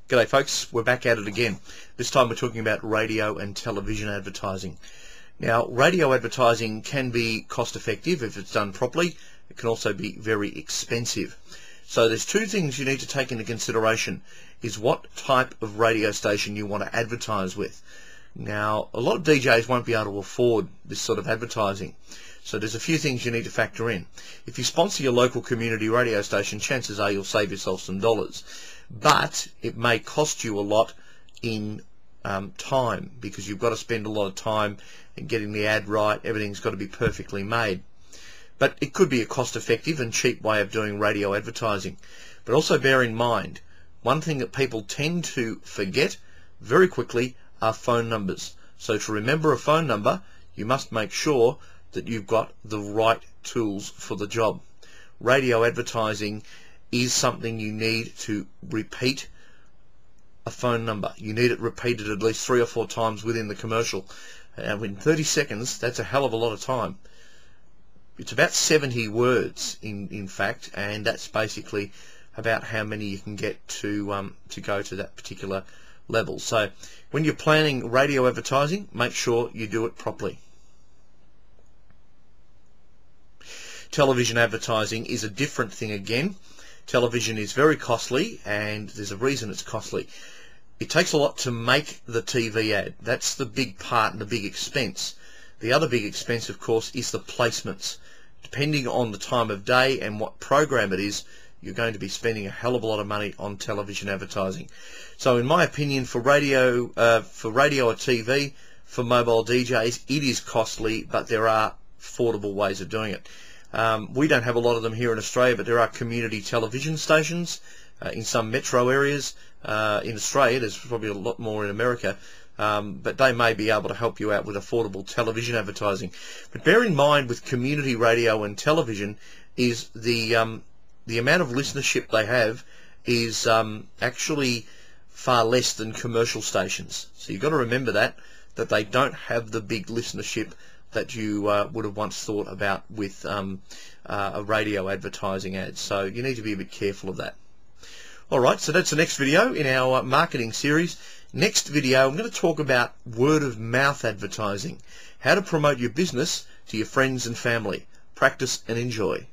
G'day folks, we're back at it again. This time we're talking about radio and television advertising. Now, radio advertising can be cost effective if it's done properly. It can also be very expensive. So there's two things you need to take into consideration, is what type of radio station you want to advertise with. Now, a lot of DJs won't be able to afford this sort of advertising. So there's a few things you need to factor in. If you sponsor your local community radio station, chances are you'll save yourself some dollars. But it may cost you a lot in time, because you've got to spend a lot of time in getting the ad right. Everything's got to be perfectly made. But it could be a cost-effective and cheap way of doing radio advertising. But also bear in mind, one thing that people tend to forget very quickly are phone numbers. So to remember a phone number, you must make sure that you've got the right tools for the job. Radio advertising is something you need to repeat a phone number. You need it repeated at least 3 or 4 times within the commercial. And in 30 seconds, that's a hell of a lot of time. It's about 70 words in fact, and that's basically about how many you can get to go to that particular level. So when you're planning radio advertising, make sure you do it properly. Television advertising is a different thing again. Television is very costly, and there's a reason it's costly. It takes a lot to make the TV ad. That's the big part and the big expense. The other big expense, of course, is the placements. Depending on the time of day and what program it is, you're going to be spending a hell of a lot of money on television advertising. So in my opinion, for radio or TV, for mobile DJs, it is costly, but there are affordable ways of doing it. We don't have a lot of them here in Australia, but there are community television stations in some metro areas. In Australia, there's probably a lot more in America, but they may be able to help you out with affordable television advertising. But bear in mind, with community radio and television, is the amount of listenership they have is actually far less than commercial stations. So you've got to remember that they don't have the big listenership that you would have once thought about with a radio advertising ad. So you need to be a bit careful of that. Alright, so that's the next video in our marketing series. Next video, I'm going to talk about word of mouth advertising, how to promote your business to your friends and family. Practice and enjoy.